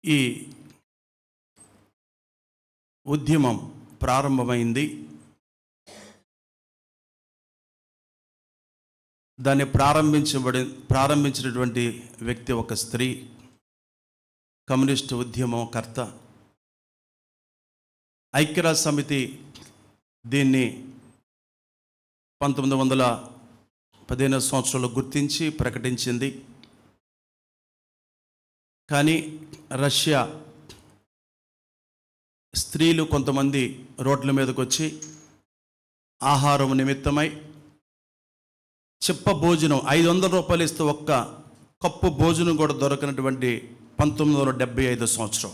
ఈ ఉద్యమం ప్రారంభమైంది. దాన్ని ప్రారంభించినటువంటి వ్యక్తి ఒక స్త్రీ, కమ్యూనిస్టు ఉద్యమకర్త. ఐక్యరాజ్య సమితి దీన్ని 1915 సంవత్సరంలో గుర్తించి ప్రకటించింది. కానీ రష్యా స్త్రీలు కొంతమంది రోడ్ల మీదకి వచ్చి ఆహారం నిమిత్తమై చిప్ప భోజనం 500 రూపాయలు ఇస్తే ఒక్క కప్పు భోజనం కూడా దొరకనటువంటి 1975 సంవత్సరం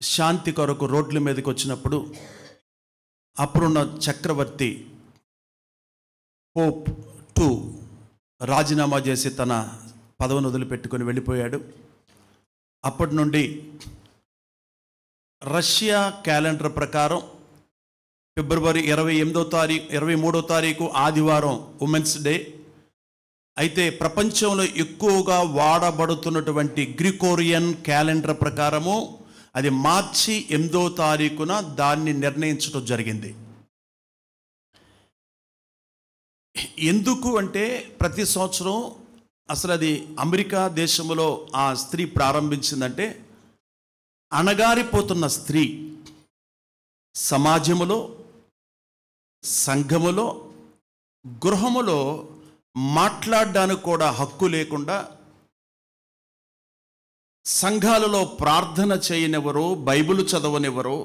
శాంతి కొరకు రోడ్ల మీదకి వచ్చినప్పుడు అప్పుడున్న చక్రవర్తి పోప్ 2 రాజీనామా చేసి తన పదవిని వదిలిపెట్టుకొని వెళ్ళిపోయాడు. అప్పటి నుండి రష్యా క్యాలెండర్ ప్రకారం ఫిబ్రవరి 23వ తారీఖు ఆదివారం ఉమెన్స్ డే. అయితే ప్రపంచంలో ఎక్కువగా వాడబడుతున్నటువంటి గ్రిగోరియన్ క్యాలెండర్ ప్రకారము అది మార్చి 8వ తారీఖున దాన్ని నిర్ణయించడం జరిగింది. ఎందుకు అంటే ప్రతి సంవత్సరం అసలు అది అమెరికా దేశంలో ఆ స్త్రీ ప్రారంభించిందంటే అణగారిపోతున్న స్త్రీ సమాజములో, సంఘములో, గృహములో మాట్లాడడానికి కూడా హక్కు లేకుండా, సంఘాలలో ప్రార్థన చేయనివ్వరు, బైబిల్ చదవనివ్వరు,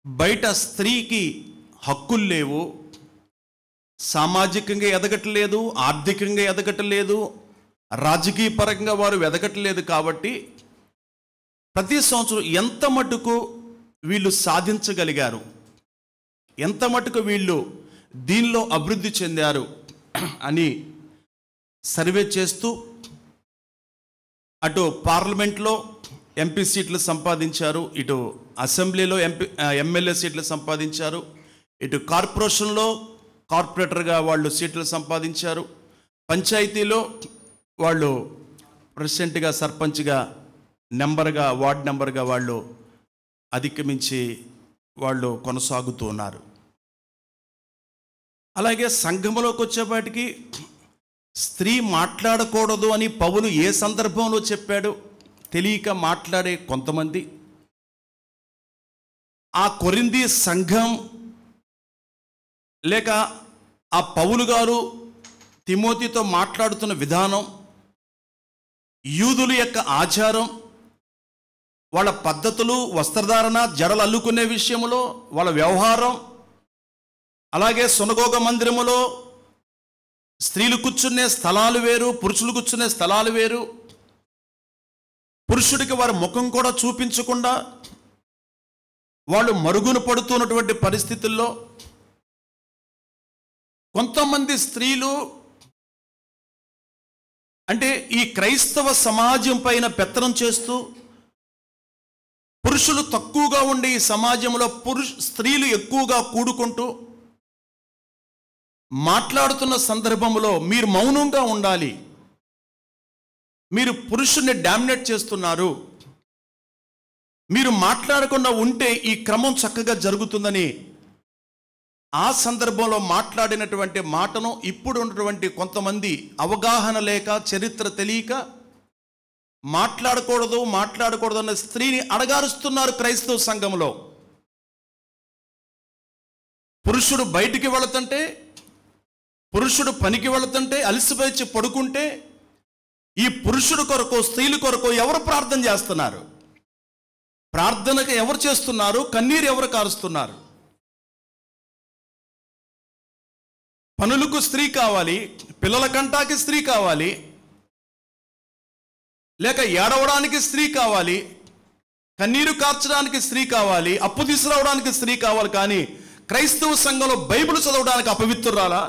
బయట స్త్రీకి హక్కులు లేవు, సామాజికంగా ఎదగట్లేదు, ఆర్థికంగా ఎదగట్లేదు, రాజకీయ పరంగా వారు ఎదగట్లేదు. కాబట్టి ప్రతి సంవత్సరం ఎంత మటుకు వీళ్ళు సాధించగలిగారు, ఎంత మటుకు వీళ్ళు దీనిలో అభివృద్ధి చెందారు అని సర్వే చేస్తూ అటు పార్లమెంట్లో ఎంపీ సీట్లు సంపాదించారు, ఇటు అసెంబ్లీలో ఎమ్మెల్యే సీట్లు సంపాదించారు, ఇటు కార్పొరేషన్లో కార్పొరేటర్గా వాళ్ళు సీట్లు సంపాదించారు, పంచాయతీలో వాళ్ళు ప్రెసిడెంట్గా, సర్పంచ్గా, నెంబర్గా, వార్డ్ నెంబర్గా వాళ్ళు అధిగమించి వాళ్ళు కొనసాగుతూ ఉన్నారు. అలాగే సంఘములోకి వచ్చేపాటికి స్త్రీ మాట్లాడకూడదు అని పౌలు ఏ సందర్భంలో చెప్పాడు తెలియక మాట్లాడే కొంతమంది, ఆ కొరింథీ సంఘం లేక ఆ పౌలు గారు తిమోతితో మాట్లాడుతున్న విధానం, యూదుల యొక్క ఆచారం, వాళ్ళ పద్ధతులు, వస్త్రధారణ, జడలు అల్లుకునే విషయంలో వాళ్ళ వ్యవహారం, అలాగే సునగోగ మందిరములో స్త్రీలు కూర్చునే స్థలాలు వేరు, పురుషులు కూర్చునే స్థలాలు వేరు, పురుషుడికి వారి ముఖం కూడా చూపించకుండా వాళ్ళు మరుగున పడుతున్నటువంటి పరిస్థితుల్లో కొంతమంది స్త్రీలు అంటే ఈ క్రైస్తవ సమాజం పైన పెత్తనం చేస్తూ, పురుషులు తక్కువగా ఉండే ఈ సమాజంలో స్త్రీలు ఎక్కువగా కూడుకుంటూ మాట్లాడుతున్న సందర్భంలో మీరు మౌనంగా ఉండాలి, మీరు పురుషుణ్ణి డామినేట్ చేస్తున్నారు, మీరు మాట్లాడకుండా ఉంటే ఈ క్రమం చక్కగా జరుగుతుందని ఆ సందర్భంలో మాట్లాడినటువంటి మాటను ఇప్పుడు ఉన్నటువంటి కొంతమంది అవగాహన లేక, చరిత్ర తెలియక మాట్లాడకూడదు అన్న స్త్రీని అడగారుస్తున్నారు క్రైస్తవ సంఘంలో. పురుషుడు బయటికి వెళుతుంటే, పురుషుడు పనికి వెళుతుంటే, అలసిపోయి పడుకుంటే ఈ పురుషుడు కొరకు, స్త్రీల కొరకు ఎవరు ప్రార్థన చేస్తున్నారు? ప్రార్థనకు ఎవరు చేస్తున్నారు? కన్నీరు ఎవరు కారుస్తున్నారు? పనులకు స్త్రీ కావాలి, పిల్లల కంటాకి స్త్రీ కావాలి, లేక ఏడవడానికి స్త్రీ కావాలి, కన్నీరు కార్చడానికి స్త్రీ కావాలి, అప్పు తీసుకురావడానికి స్త్రీ కావాలి. కానీ క్రైస్తవ సంఘంలో బైబిల్ చదవడానికి అపవిత్రురాలా?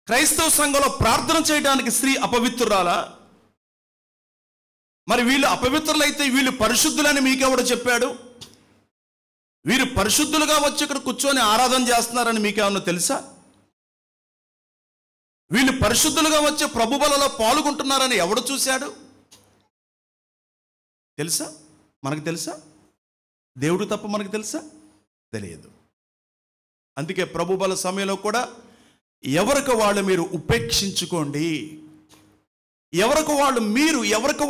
క్రైస్తవ సంఘంలో ప్రార్థన చేయడానికి స్త్రీ అపవిత్రురాలా? మరి వీళ్ళు అపవిత్రులైతే వీళ్ళు పరిశుద్ధులని మీకెవడు చెప్పాడు? వీరు పరిశుద్ధులుగా వచ్చి ఇక్కడ కూర్చొని ఆరాధన చేస్తున్నారని మీకేమన్నా తెలుసా? వీళ్ళు పరిశుద్ధులుగా వచ్చే ప్రభు బలలో పాల్గొంటున్నారని ఎవడు చూశాడు? తెలుసా? మనకు తెలుసా? దేవుడు తప్ప మనకు తెలుసా? తెలియదు. అందుకే ప్రభు బల సమయంలో కూడా ఎవరికి వాళ్ళు మీరు ఉపేక్షించుకోండి, ఎవరికి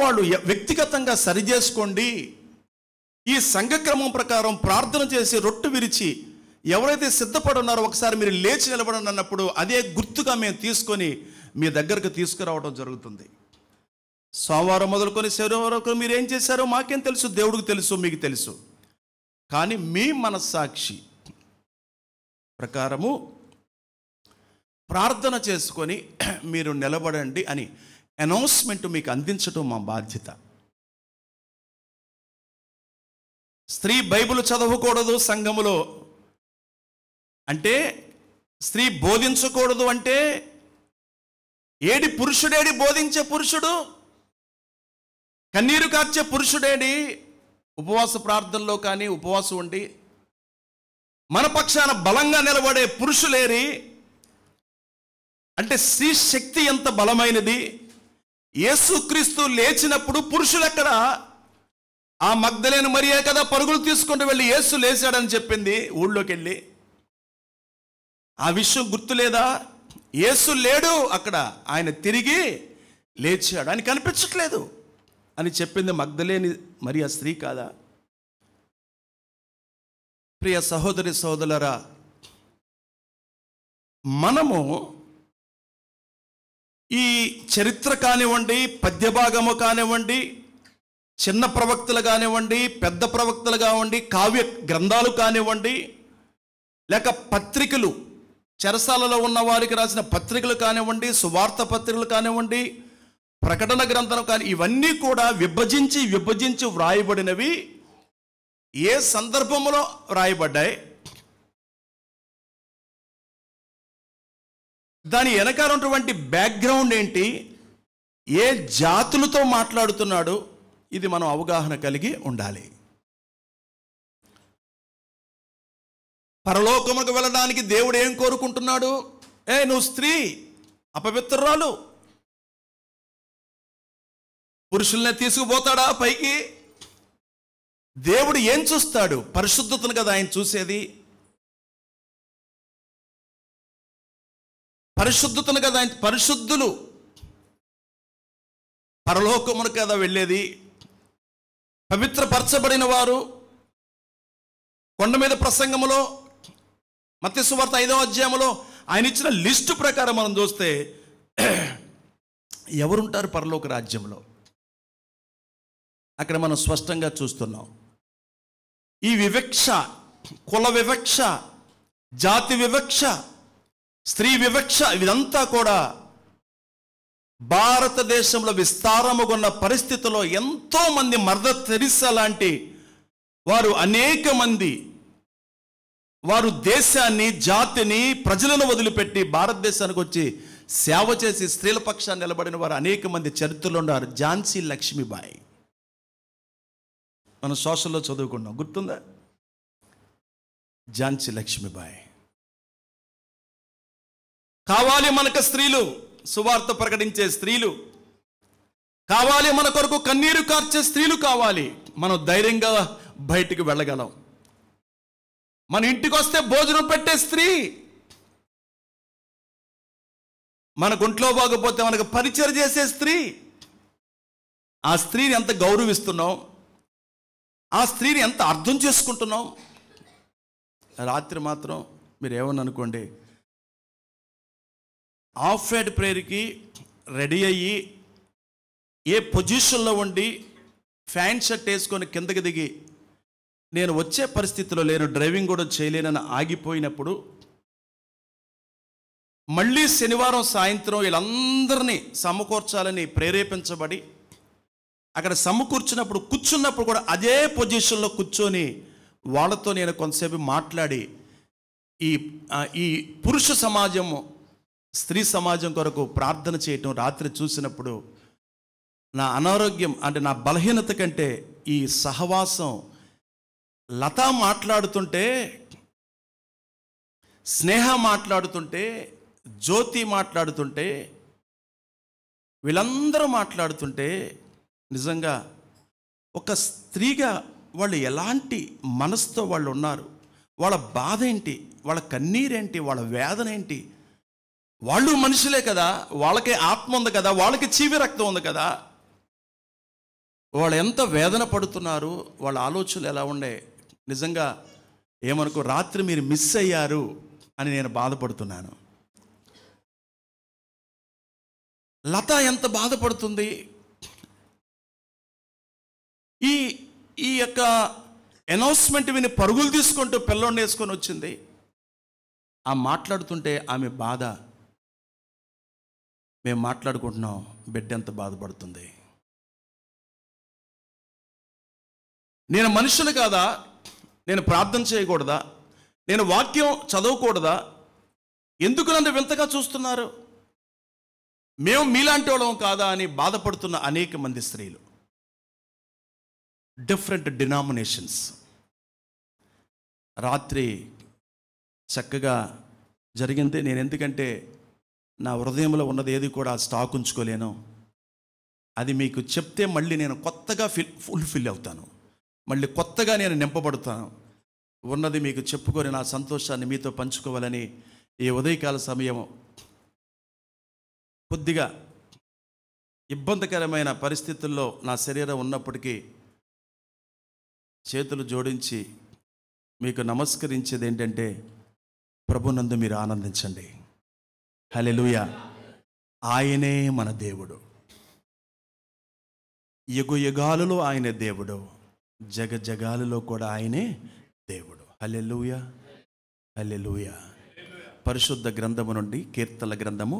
వాళ్ళు వ్యక్తిగతంగా సరిచేసుకోండి. ఈ సంఘక్రమం ప్రకారం ప్రార్థన చేసి రొట్టె విరిచి ఎవరైతే సిద్ధపడి ఉన్నారో ఒకసారి మీరు లేచి నిలబడండి అన్నప్పుడు అదే గుర్తుగా మేము తీసుకొని మీ దగ్గరకు తీసుకురావడం జరుగుతుంది. సోమవారం మొదలుకొని శనివారం వరకు మీరు ఏం చేశారో మాకేం తెలుసు, దేవుడికి తెలుసు, మీకు తెలుసు. కానీ మీ మనస్సాక్షి ప్రకారము ప్రార్థన చేసుకొని మీరు నిలబడండి అని అనౌన్స్మెంట్ మీకు అందించడం మా బాధ్యత. స్త్రీ బైబిల్ చదవకూడదు సంఘములో అంటే, స్త్రీ బోధించకూడదు అంటే, పురుషుడేడి బోధించే పురుషుడు? కన్నీరు కార్చే పురుషుడేడి? ఉపవాస ప్రార్థనలో కానీ ఉపవాసం ఉండి మన పక్షాన బలంగా నిలబడే పురుషులేరి? అంటే స్త్రీ శక్తి ఎంత బలమైనది! యేసుక్రీస్తు లేచినప్పుడు పురుషులెక్కడ? ఆ మగ్దలేను మరియే కదా పరుగులు తీసుకుంటూ వెళ్ళి యేసు లేచాడని చెప్పింది ఊళ్ళోకి వెళ్ళి. ఆ విషయం గుర్తులేదా? యేసు లేడు అక్కడ, ఆయన తిరిగి లేచాడు, ఆయన కనిపించట్లేదు అని చెప్పింది మగ్దలేని మరియ స్త్రీ కాదా? ప్రియ సహోదరి సహోదరులారా, మనము ఈ చరిత్ర కానివ్వండి, పద్యభాగము కానివ్వండి, చిన్న ప్రవక్తలు కానివ్వండి, పెద్ద ప్రవక్తలు కానివ్వండి, కావ్య గ్రంథాలు కానివ్వండి, లేక పత్రికలు, చెరసాలలో ఉన్న వారికి రాసిన పత్రికలు కానివ్వండి, సువార్త పత్రికలు కానివ్వండి, ప్రకటన గ్రంథం కానీ, ఇవన్నీ కూడా విభజించి వ్రాయబడినవి. ఏ సందర్భంలో వ్రాయబడ్డాయి? దాని వెనకాల ఉన్నటువంటి బ్యాక్గ్రౌండ్ ఏంటి? ఏ జాతులతో మాట్లాడుతున్నాడు? ఇది మనం అవగాహన కలిగి ఉండాలి. పరలోకముకు వెళ్ళడానికి దేవుడు ఏం కోరుకుంటున్నాడు? నువ్వు స్త్రీ, అపవిత్రురాలు, పురుషుల్నే తీసుకుపోతాడా పైకి? దేవుడు ఏం చూస్తాడు? పరిశుద్ధతను కదా ఆయన చూసేది. పరిశుద్ధతను కదా ఆయన, పరిశుద్ధులు పరలోకమును కదా వెళ్ళేది. పవిత్రపరచబడిన వారు. కొండ మీద ప్రసంగములో మత్తయి సువార్త 5వ అధ్యాయంలో ఆయన ఇచ్చిన లిస్టు ప్రకారం మనం చూస్తే ఎవరుంటారు పరలోక రాజ్యంలో? అక్కడ మనం స్పష్టంగా చూస్తున్నాం. ఈ వివక్ష, కుల వివక్ష, జాతి వివక్ష, స్త్రీ వివక్ష, ఇదంతా కూడా భారతదేశంలో విస్తారముగా ఉన్న పరిస్థితుల్లో ఎంతోమంది మదర్ తెరిసా లాంటి వారు, అనేక మంది వారు దేశాన్ని, జాతిని, ప్రజలను వదిలిపెట్టి భారతదేశానికి వచ్చి సేవ చేసి స్త్రీల పక్షాన్ని నిలబడిన వారు అనేక మంది చరిత్రలో ఉన్నారు. ఝాన్సీ లక్ష్మీబాయి మనం సోషల్లో చదువుకున్నాం, గుర్తుందా? ఝాన్సీ లక్ష్మీబాయి. కావాలి మనకు స్త్రీలు, సువార్త ప్రకటించే స్త్రీలు కావాలి, మన కొరకు కన్నీరు కార్చే స్త్రీలు కావాలి. మనం ధైర్యంగా బయటికి వెళ్ళగలం. మన ఇంటికి వస్తే భోజనం పెట్టే స్త్రీ, మన ఒంట్లో బాగపోతే మనకు పరిచయం చేసే స్త్రీ. ఆ స్త్రీని ఎంత గౌరవిస్తున్నాం, ఆ స్త్రీని ఎంత అర్థం చేసుకుంటున్నాం. రాత్రి మాత్రం మీరు ఏమని అనుకోండి, ఆఫ్ హెడ్ ప్రేయర్కి రెడీ అయ్యి ఏ పొజిషన్లో ఉండి ఫ్యాన్ షర్ట్ వేసుకొని కిందకి దిగి నేను వచ్చే పరిస్థితిలో లేను, డ్రైవింగ్ కూడా చేయలేనని ఆగిపోయినప్పుడు మళ్ళీ శనివారం సాయంత్రం వీళ్ళందరినీ సమకూర్చాలని ప్రేరేపించబడి అక్కడ సమకూర్చున్నప్పుడు కూర్చున్నప్పుడు కూడా అదే పొజిషన్లో కూర్చొని వాళ్ళతో నేను కొంతసేపు మాట్లాడి ఈ పురుష సమాజము, స్త్రీ సమాజం కొరకు ప్రార్థన చేయటం రాత్రి చూసినప్పుడు నా అనారోగ్యం అంటే నా బలహీనత కంటే ఈ సహవాసం, లత మాట్లాడుతుంటే, స్నేహ మాట్లాడుతుంటే, జ్యోతి మాట్లాడుతుంటే, వీళ్ళందరూ మాట్లాడుతుంటే నిజంగా ఒక స్త్రీగా వాళ్ళు ఎలాంటి మనసుతో వాళ్ళు ఉన్నారు, వాళ్ళ బాధ ఏంటి, వాళ్ళ కన్నీరేంటి, వాళ్ళ వేదన ఏంటి. వాళ్ళు మనుషులే కదా, వాళ్ళకి ఆత్మ ఉంది కదా, వాళ్ళకి చీవి రక్తం ఉంది కదా. వాళ్ళు ఎంత వేదన పడుతున్నారు, వాళ్ళ ఆలోచనలు ఎలా ఉండే. నిజంగా ఏమనుకో, రాత్రి మీరు మిస్ అయ్యారు అని నేను బాధపడుతున్నాను. లత ఎంత బాధపడుతుంది. ఈ ఈ యొక్క అనౌన్స్మెంట్ విని పరుగులు తీసుకుంటూ పిల్లోడిని వేసుకొని వచ్చింది. ఆ మాట్లాడుతుంటే ఆమె బాధ మేము మాట్లాడుకుంటున్నాం, బిడ్డ ఎంత బాధపడుతుంది. నేను మనుషులు కాదా, నేను ప్రార్థన చేయకూడదా, నేను వాక్యం చదవకూడదా, ఎందుకు నన్ను వింతగా చూస్తున్నారు, మేము మీలాంటి వాళ్ళం కాదా అని బాధపడుతున్న అనేక మంది స్త్రీలు, డిఫరెంట్ డినామినేషన్స్. రాత్రి చక్కగా జరిగింది. నేను ఎందుకంటే నా హృదయంలో ఉన్నది ఏది కూడా స్టాక్ ఉంచుకోలేను. అది మీకు చెప్తే మళ్ళీ నేను కొత్తగా ఫుల్ఫిల్ అవుతాను, మళ్ళీ కొత్తగా నేను నింపబడుతాను. ఉన్నది మీకు చెప్పుకొని నా సంతోషాన్ని మీతో పంచుకోవాలని ఈ ఉదయకాల సమయం కొద్దిగా ఇబ్బందికరమైన పరిస్థితుల్లో నా శరీరం ఉన్నప్పటికీ చేతులు జోడించి మీకు నమస్కరించేది ఏంటంటే, ప్రభునందు మీరు ఆనందించండి. హల్లెలూయా. ఆయనే మన దేవుడు, యుగ యుగాలలో ఆయనే దేవుడు, జగ జగాలలో కూడా ఆయనే దేవుడు. హల్లెలూయా, హల్లెలూయా. పరిశుద్ధ గ్రంథము నుండి కీర్తనల గ్రంథము